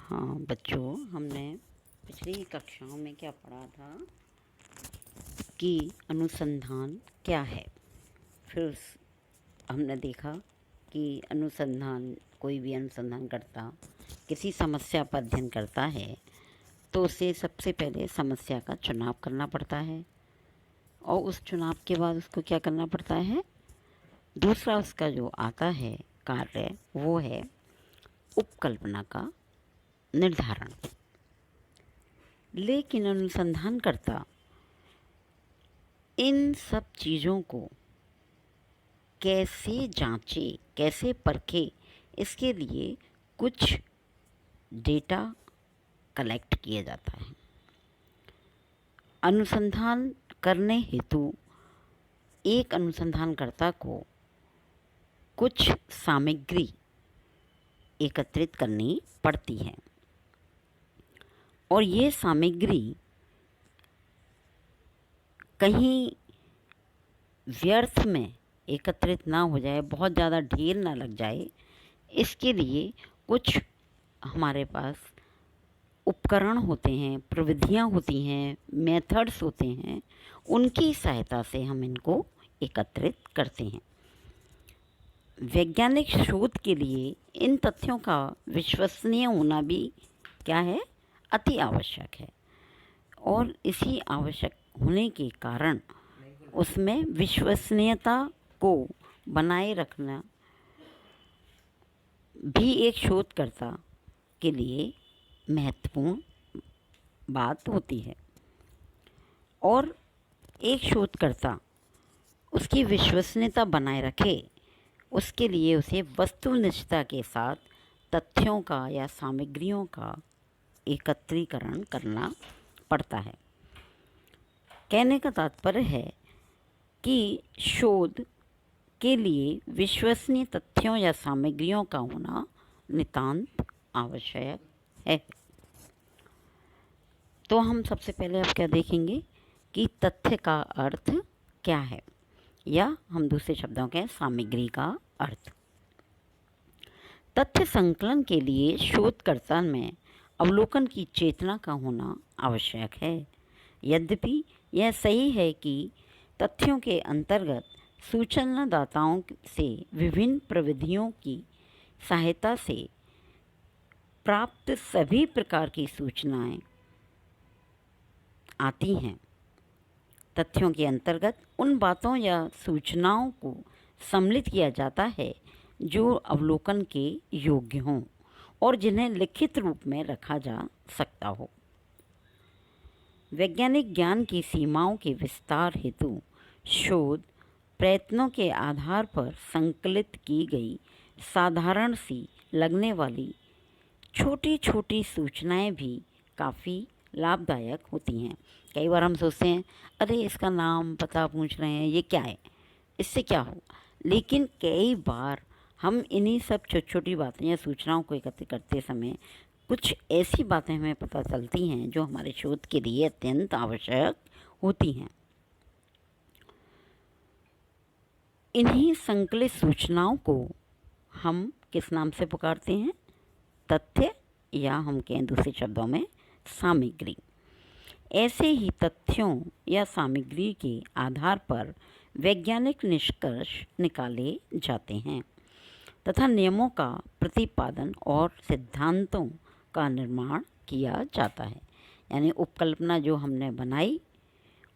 हाँ बच्चों, हमने पिछली कक्षाओं में क्या पढ़ा था कि अनुसंधान क्या है। फिर हमने देखा कि अनुसंधान, कोई भी अनुसंधान करता किसी समस्या पर अध्ययन करता है तो उसे सबसे पहले समस्या का चुनाव करना पड़ता है और उस चुनाव के बाद उसको क्या करना पड़ता है। दूसरा उसका जो आता है कार्य, वो है उपकल्पना का निर्धारण। लेकिन अनुसंधानकर्ता इन सब चीज़ों को कैसे जांचे, कैसे परखे, इसके लिए कुछ डेटा कलेक्ट किया जाता है। अनुसंधान करने हेतु एक अनुसंधानकर्ता को कुछ सामग्री एकत्रित करनी पड़ती है और ये सामग्री कहीं व्यर्थ में एकत्रित ना हो जाए, बहुत ज़्यादा ढेर ना लग जाए, इसके लिए कुछ हमारे पास उपकरण होते हैं, प्रविधियाँ होती हैं, मेथड्स होते हैं, उनकी सहायता से हम इनको एकत्रित करते हैं। वैज्ञानिक शोध के लिए इन तथ्यों का विश्वसनीय होना भी क्या है, अति आवश्यक है। और इसी आवश्यक होने के कारण उसमें विश्वसनीयता को बनाए रखना भी एक शोधकर्ता के लिए महत्वपूर्ण बात होती है। और एक शोधकर्ता उसकी विश्वसनीयता बनाए रखे, उसके लिए उसे वस्तुनिष्ठता के साथ तथ्यों का या सामग्रियों का एकत्रीकरण करना पड़ता है। कहने का तात्पर्य है कि शोध के लिए विश्वसनीय तथ्यों या सामग्रियों का होना नितांत आवश्यक है। तो हम सबसे पहले अब क्या देखेंगे कि तथ्य का अर्थ क्या है, या हम दूसरे शब्दों के सामग्री का अर्थ। तथ्य संकलन के लिए शोधकर्ता में अवलोकन की चेतना का होना आवश्यक है। यद्यपि यह सही है कि तथ्यों के अंतर्गत सूचनादाताओं से विभिन्न प्रविधियों की सहायता से प्राप्त सभी प्रकार की सूचनाएं आती हैं। तथ्यों के अंतर्गत उन बातों या सूचनाओं को सम्मिलित किया जाता है जो अवलोकन के योग्य हों और जिन्हें लिखित रूप में रखा जा सकता हो। वैज्ञानिक ज्ञान की सीमाओं के विस्तार हेतु शोध प्रयत्नों के आधार पर संकलित की गई साधारण सी लगने वाली छोटी छोटी सूचनाएं भी काफ़ी लाभदायक होती हैं। कई बार हम सोचते हैं, अरे इसका नाम पता पूछ रहे हैं, ये क्या है, इससे क्या हो। लेकिन कई बार हम इन्हीं सब छोटी छोटी बातें या सूचनाओं को एकत्रित करते समय कुछ ऐसी बातें हमें पता चलती हैं जो हमारे शोध के लिए अत्यंत आवश्यक होती हैं। इन्हीं संकलित सूचनाओं को हम किस नाम से पुकारते हैं, तथ्य, या हम कहें दूसरे शब्दों में सामग्री। ऐसे ही तथ्यों या सामग्री के आधार पर वैज्ञानिक निष्कर्ष निकाले जाते हैं तथा नियमों का प्रतिपादन और सिद्धांतों का निर्माण किया जाता है। यानी उपकल्पना जो हमने बनाई,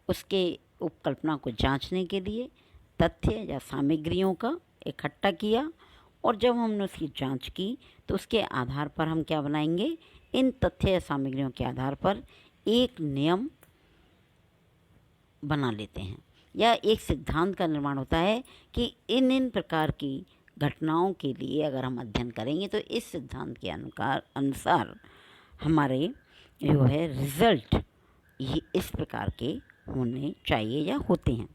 उसके उपकल्पना को जांचने के लिए तथ्य या सामग्रियों का इकट्ठा किया, और जब हमने उसकी जांच की तो उसके आधार पर हम क्या बनाएंगे, इन तथ्य या सामग्रियों के आधार पर एक नियम बना लेते हैं या एक सिद्धांत का निर्माण होता है कि इन प्रकार की घटनाओं के लिए अगर हम अध्ययन करेंगे तो इस सिद्धांत के अनुसार हमारे जो है रिज़ल्ट ये इस प्रकार के होने चाहिए या होते हैं।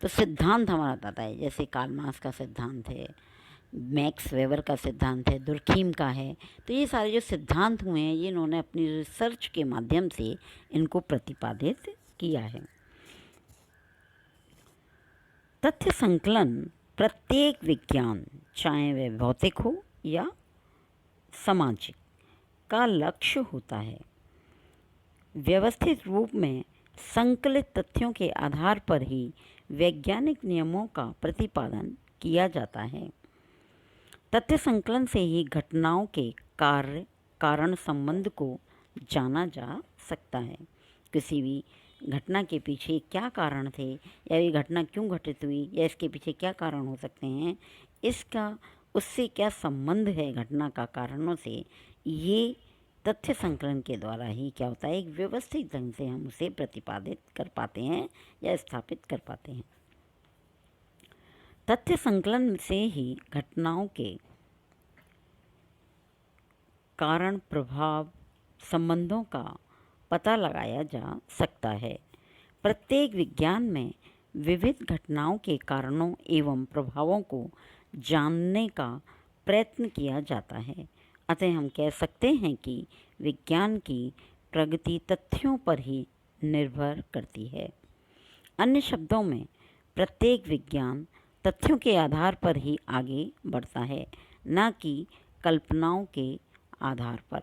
तो सिद्धांत हमारा बताता है, जैसे कार्ल मार्क्स का सिद्धांत है, मैक्स वेबर का सिद्धांत है, दुर्खीम का है। तो ये सारे जो सिद्धांत हुए हैं, ये इन्होंने अपनी रिसर्च के माध्यम से इनको प्रतिपादित किया है। तथ्य संकलन प्रत्येक विज्ञान, चाहे वह भौतिक हो या सामाजिक, का लक्ष्य होता है। व्यवस्थित रूप में संकलित तथ्यों के आधार पर ही वैज्ञानिक नियमों का प्रतिपादन किया जाता है। तथ्य संकलन से ही घटनाओं के कार्य कारण संबंध को जाना जा सकता है। किसी भी घटना के पीछे क्या कारण थे, या ये घटना क्यों घटित हुई, या इसके पीछे क्या कारण हो सकते हैं, इसका उससे क्या संबंध है घटना का कारणों से, ये तथ्य संकलन के द्वारा ही क्या होता है, एक व्यवस्थित ढंग से हम उसे प्रतिपादित कर पाते हैं या स्थापित कर पाते हैं। तथ्य संकलन से ही घटनाओं के कारण प्रभाव संबंधों का पता लगाया जा सकता है। प्रत्येक विज्ञान में विविध घटनाओं के कारणों एवं प्रभावों को जानने का प्रयत्न किया जाता है। अतः हम कह सकते हैं कि विज्ञान की प्रगति तथ्यों पर ही निर्भर करती है। अन्य शब्दों में प्रत्येक विज्ञान तथ्यों के आधार पर ही आगे बढ़ता है, न कि कल्पनाओं के आधार पर।